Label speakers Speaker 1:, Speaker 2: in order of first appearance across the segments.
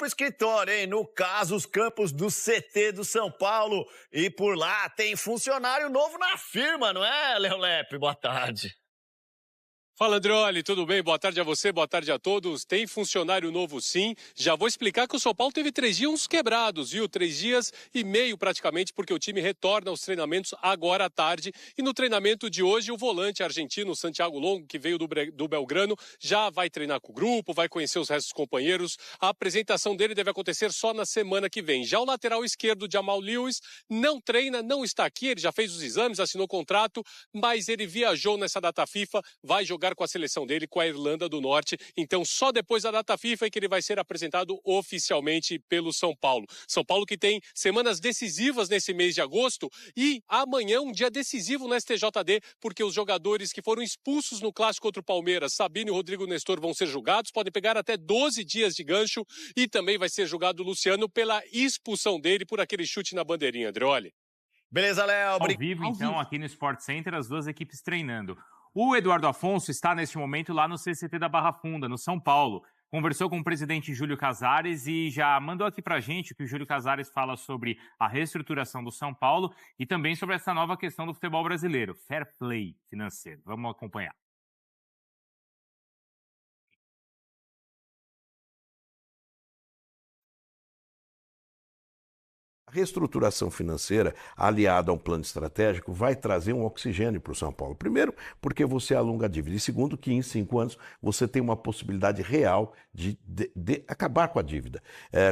Speaker 1: pro escritório, hein? No caso, os campos do CT do São Paulo. E por lá tem funcionário novo na firma, não é, Léo Lepe? Boa tarde.
Speaker 2: Fala, Andrioli, tudo bem? Boa tarde a você, boa tarde a todos. Tem funcionário novo sim. Já vou explicar que o São Paulo teve 3 dias quebrados, viu? 3 dias e meio praticamente, porque o time retorna aos treinamentos agora à tarde. E no treinamento de hoje, o volante argentino Santiago Longo, que veio do Belgrano, já vai treinar com o grupo, vai conhecer os restos dos companheiros. A apresentação dele deve acontecer só na semana que vem. Já o lateral esquerdo, Jamal Lewis, não treina, não está aqui. Ele já fez os exames, assinou contrato, mas ele viajou nessa data FIFA, vai jogar com a seleção dele, com a Irlanda do Norte. Então, só depois da data FIFA é que ele vai ser apresentado oficialmente pelo São Paulo. São Paulo que tem semanas decisivas nesse mês de agosto e amanhã um dia decisivo no STJD, porque os jogadores que foram expulsos no clássico contra o Palmeiras, Sabino e Rodrigo Nestor, vão ser julgados, podem pegar até 12 dias de gancho e também vai ser julgado o Luciano pela expulsão dele por aquele chute na bandeirinha, Andrioli.
Speaker 1: Beleza, Léo.
Speaker 3: Ao vivo, então, aqui no Sport Center, as duas equipes treinando. O Eduardo Afonso está, neste momento, lá no CCT da Barra Funda, no São Paulo. Conversou com o presidente Júlio Casares e já mandou aqui pra gente o que o Júlio Casares fala sobre a reestruturação do São Paulo e também sobre essa nova questão do futebol brasileiro, fair play financeiro. Vamos acompanhar.
Speaker 4: A reestruturação financeira, aliada a um plano estratégico, vai trazer um oxigênio para o São Paulo. Primeiro, porque você alonga a dívida. E segundo, que em 5 anos você tem uma possibilidade real de acabar com a dívida.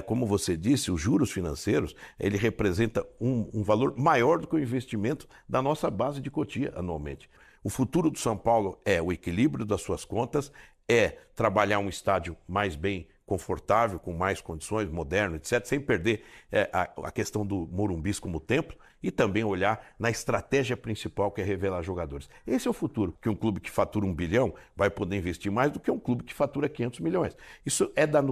Speaker 4: Como você disse, os juros financeiros, ele representa um valor maior do que o investimento da nossa base de Cotia anualmente. O futuro do São Paulo é o equilíbrio das suas contas, é trabalhar um estádio mais bem confortável, com mais condições, moderno, etc., sem perder a questão do Morumbis como templo e também olhar na estratégia principal, que é revelar jogadores. Esse é o futuro, que um clube que fatura 1 bilhão vai poder investir mais do que um clube que fatura 500 milhões. Isso é da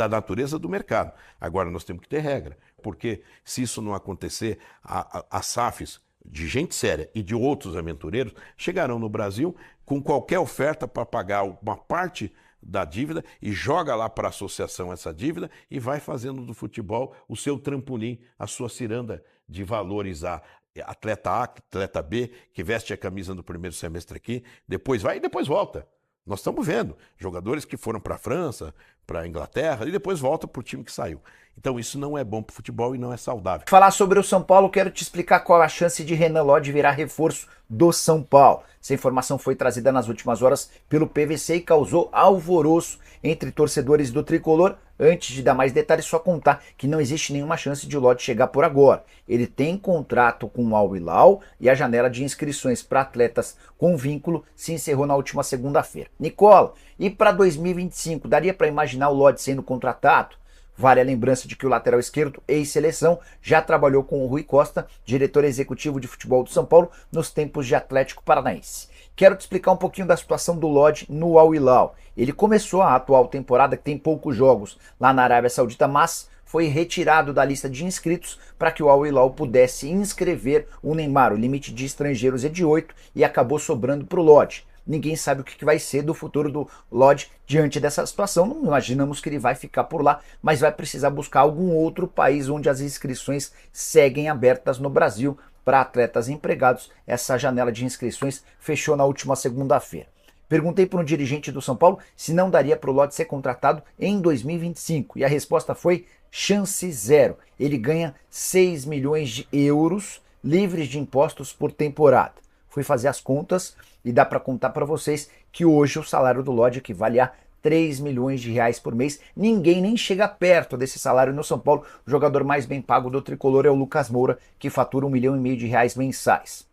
Speaker 4: natureza do mercado. Agora, nós temos que ter regra, porque se isso não acontecer, as SAFs de gente séria e de outros aventureiros chegarão no Brasil com qualquer oferta para pagar uma parte da dívida e joga lá para a associação essa dívida e vai fazendo do futebol o seu trampolim, a sua ciranda de valorizar atleta A, atleta B, que veste a camisa no primeiro semestre aqui, depois vai e depois volta. Nós estamos vendo jogadores que foram para a França, para a Inglaterra e depois volta para o time que saiu. Então isso não é bom para o futebol e não é saudável.
Speaker 5: Falar sobre o São Paulo, quero te explicar qual a chance de Renan Lodge virar reforço do São Paulo. Essa informação foi trazida nas últimas horas pelo PVC e causou alvoroço entre torcedores do Tricolor. Antes de dar mais detalhes, só contar que não existe nenhuma chance de o Lodge chegar por agora. Ele tem contrato com o Al Hilal e a janela de inscrições para atletas com vínculo se encerrou na última segunda-feira. Nicola, e para 2025, daria para imaginar o Lodge sendo contratado? Vale a lembrança de que o lateral esquerdo, ex-seleção, já trabalhou com o Rui Costa, diretor executivo de futebol do São Paulo, nos tempos de Atlético Paranaense. Quero te explicar um pouquinho da situação do Lodge no Al Hilal. Ele começou a atual temporada, que tem poucos jogos, lá na Arábia Saudita, mas foi retirado da lista de inscritos para que o Al Hilal pudesse inscrever o Neymar. O limite de estrangeiros é de 8 e acabou sobrando para o Lodge. Ninguém sabe o que vai ser do futuro do Lodge diante dessa situação. Não imaginamos que ele vai ficar por lá, mas vai precisar buscar algum outro país onde as inscrições seguem abertas no Brasil para atletas empregados. Essa janela de inscrições fechou na última segunda-feira. Perguntei para um dirigente do São Paulo se não daria para o Lodge ser contratado em 2025 e a resposta foi chance zero. Ele ganha 6 milhões de euros livres de impostos por temporada. Fui fazer as contas e dá para contar para vocês que hoje o salário do Lodge equivale a 3 milhões de reais por mês. Ninguém nem chega perto desse salário no São Paulo. O jogador mais bem pago do Tricolor é o Lucas Moura, que fatura 1,5 milhão de reais mensais.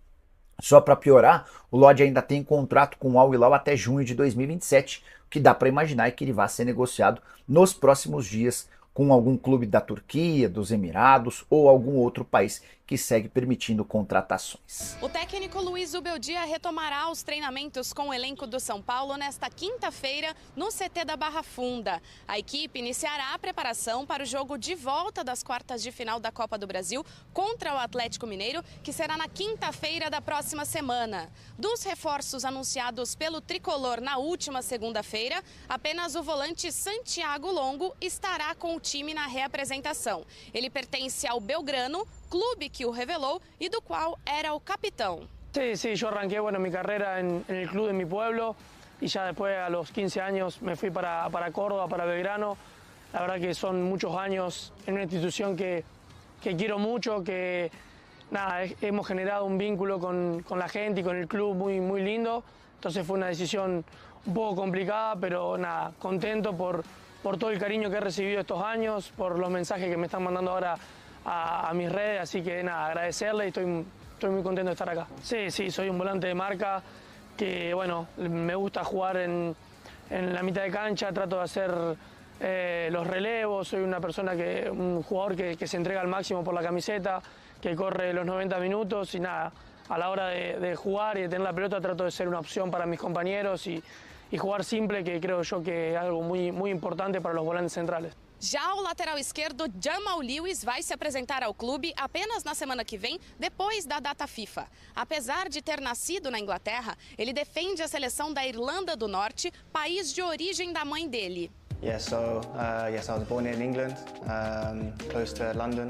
Speaker 5: Só para piorar, o Lodge ainda tem contrato com o Al Hilal até junho de 2027, o que dá para imaginar é que ele vai ser negociado nos próximos dias com algum clube da Turquia, dos Emirados ou algum outro país que segue permitindo contratações.
Speaker 6: O técnico Luiz Zubeldia retomará os treinamentos com o elenco do São Paulo nesta quinta-feira no CT da Barra Funda. A equipe iniciará a preparação para o jogo de volta das quartas de final da Copa do Brasil contra o Atlético Mineiro, que será na quinta-feira da próxima semana. Dos reforços anunciados pelo tricolor na última segunda-feira, apenas o volante Santiago Longo estará com o time na reapresentação. Ele pertence ao Belgrano, clube que o revelou e do qual era o capitão.
Speaker 7: Sí, yo arranqué mi carrera en el club de mi pueblo y ya después a los 15 años me fui para Córdoba, para Belgrano. La verdad que son muchos años en una institución que quiero mucho, que nada, hemos generado un vínculo con la gente y con el club muy lindo. Entonces fue una decisión un poco complicada, pero nada, contento por todo el cariño que he recibido estos años, por los mensajes que me están mandando ahora a mis redes, así que nada, agradecerle y estoy muy contento de estar acá. Sí, soy un volante de marca que, bueno, me gusta jugar en la mitad de cancha, trato de hacer los relevos, soy un jugador que se entrega al máximo por la camiseta, que corre los 90 minutos y nada, a la hora de jugar y de tener la pelota trato de ser una opción para mis compañeros y jugar simple, que creo yo que es algo muy importante para los volantes centrales.
Speaker 6: Já o lateral esquerdo Jamal Lewis vai se apresentar ao clube apenas na semana que vem, depois da data FIFA. Apesar de ter nascido na Inglaterra, ele defende a seleção da Irlanda do Norte, país de origem da mãe dele.
Speaker 8: Yes, I was born in England, close to London.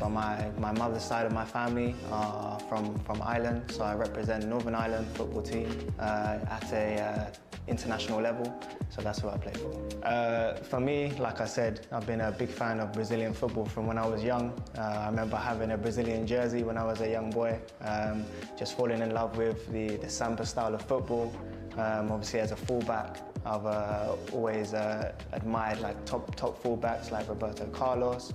Speaker 8: But my mother's side of my family are from Ireland, so I represent Northern Ireland football team at a international level, so that's who I play for. For me, like I said, I've been a big fan of Brazilian football from when I was young. I remember having a Brazilian jersey when I was a young boy, just falling in love with the samba style of football. Obviously as a fullback, I've always admired like top fullbacks like Roberto Carlos.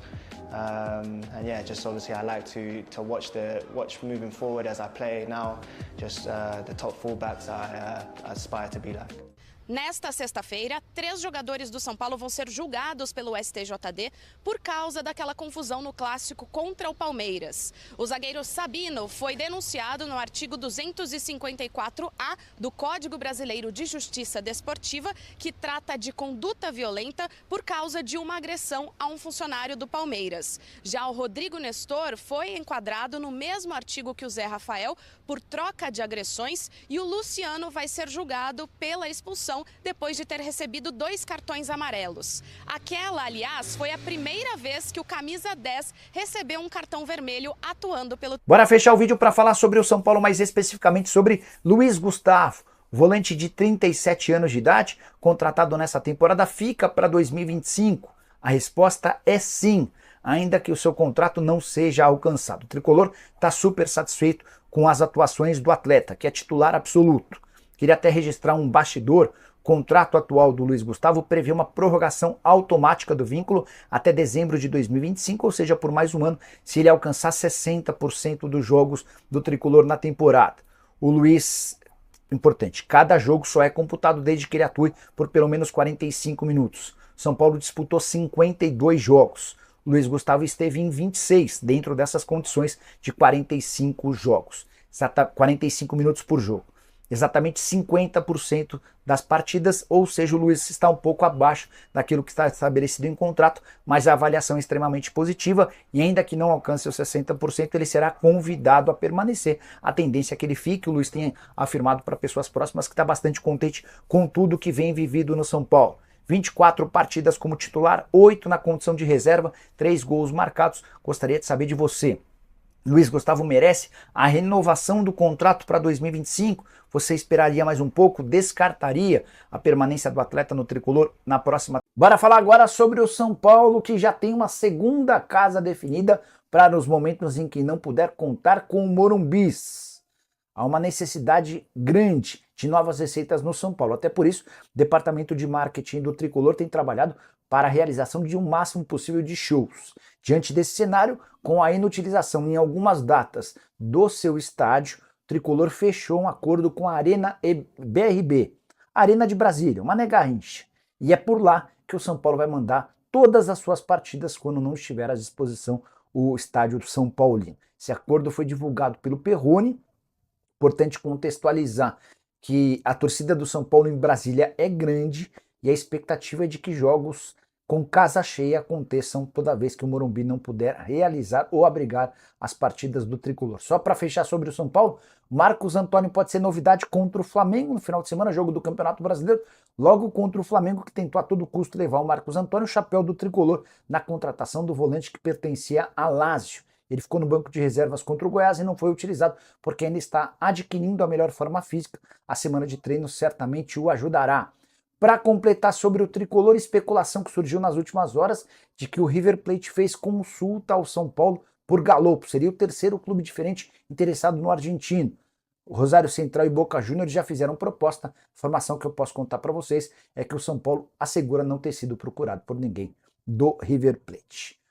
Speaker 8: And yeah, just obviously I like to watch moving forward as I play now, just the top fullbacks I aspire to be like.
Speaker 6: Nesta sexta-feira, 3 jogadores do São Paulo vão ser julgados pelo STJD por causa daquela confusão no clássico contra o Palmeiras. O zagueiro Sabino foi denunciado no artigo 254-A do Código Brasileiro de Justiça Desportiva, que trata de conduta violenta por causa de uma agressão a um funcionário do Palmeiras. Já o Rodrigo Nestor foi enquadrado no mesmo artigo que o Zé Rafael por troca de agressões e o Luciano vai ser julgado pela expulsão depois de ter recebido 2 cartões amarelos. Aquela, aliás, foi a primeira vez que o camisa 10 recebeu um cartão vermelho atuando pelo...
Speaker 5: Bora fechar o vídeo para falar sobre o São Paulo, mais especificamente sobre Luiz Gustavo. Volante de 37 anos de idade, contratado nessa temporada, fica para 2025. A resposta é sim, ainda que o seu contrato não seja alcançado. O tricolor está super satisfeito com as atuações do atleta, que é titular absoluto. Queria até registrar um bastidor. O contrato atual do Luiz Gustavo prevê uma prorrogação automática do vínculo até dezembro de 2025, ou seja, por mais um ano, se ele alcançar 60% dos jogos do tricolor na temporada. O Luiz, importante, cada jogo só é computado desde que ele atue por pelo menos 45 minutos. São Paulo disputou 52 jogos. O Luiz Gustavo esteve em 26, dentro dessas condições de 45 jogos. 45 minutos por jogo. Exatamente 50% das partidas, ou seja, o Luiz está um pouco abaixo daquilo que está estabelecido em contrato, mas a avaliação é extremamente positiva e ainda que não alcance os 60%, ele será convidado a permanecer. A tendência é que ele fique. O Luiz tem afirmado para pessoas próximas que está bastante contente com tudo que vem vivido no São Paulo. 24 partidas como titular, 8 na condição de reserva, 3 gols marcados. Gostaria de saber de você. Luiz Gustavo merece a renovação do contrato para 2025? Você esperaria mais um pouco? Descartaria a permanência do atleta no tricolor na próxima? Bora falar agora sobre o São Paulo, que já tem uma segunda casa definida para os momentos em que não puder contar com o Morumbis. Há uma necessidade grande de novas receitas no São Paulo. Até por isso, o departamento de marketing do tricolor tem trabalhado para a realização de um máximo possível de shows. Diante desse cenário, com a inutilização em algumas datas do seu estádio, o tricolor fechou um acordo com a Arena BRB, Arena de Brasília, Mané Garrincha. E é por lá que o São Paulo vai mandar todas as suas partidas quando não estiver à disposição o estádio do São Paulino. Esse acordo foi divulgado pelo Perrone. Importante contextualizar que a torcida do São Paulo em Brasília é grande e a expectativa é de que jogos com casa cheia aconteçam toda vez que o Morumbi não puder realizar ou abrigar as partidas do tricolor. Só para fechar sobre o São Paulo, Marcos Antônio pode ser novidade contra o Flamengo no final de semana, jogo do Campeonato Brasileiro, logo contra o Flamengo, que tentou a todo custo levar o Marcos Antônio, o chapéu do tricolor, na contratação do volante que pertencia a Lazio. Ele ficou no banco de reservas contra o Goiás e não foi utilizado porque ainda está adquirindo a melhor forma física. A semana de treino certamente o ajudará. Para completar sobre o tricolor, especulação que surgiu nas últimas horas de que o River Plate fez consulta ao São Paulo por Galopo. Seria o terceiro clube diferente interessado no argentino. O Rosário Central e Boca Juniors já fizeram proposta. A informação que eu posso contar para vocês é que o São Paulo assegura não ter sido procurado por ninguém do River Plate.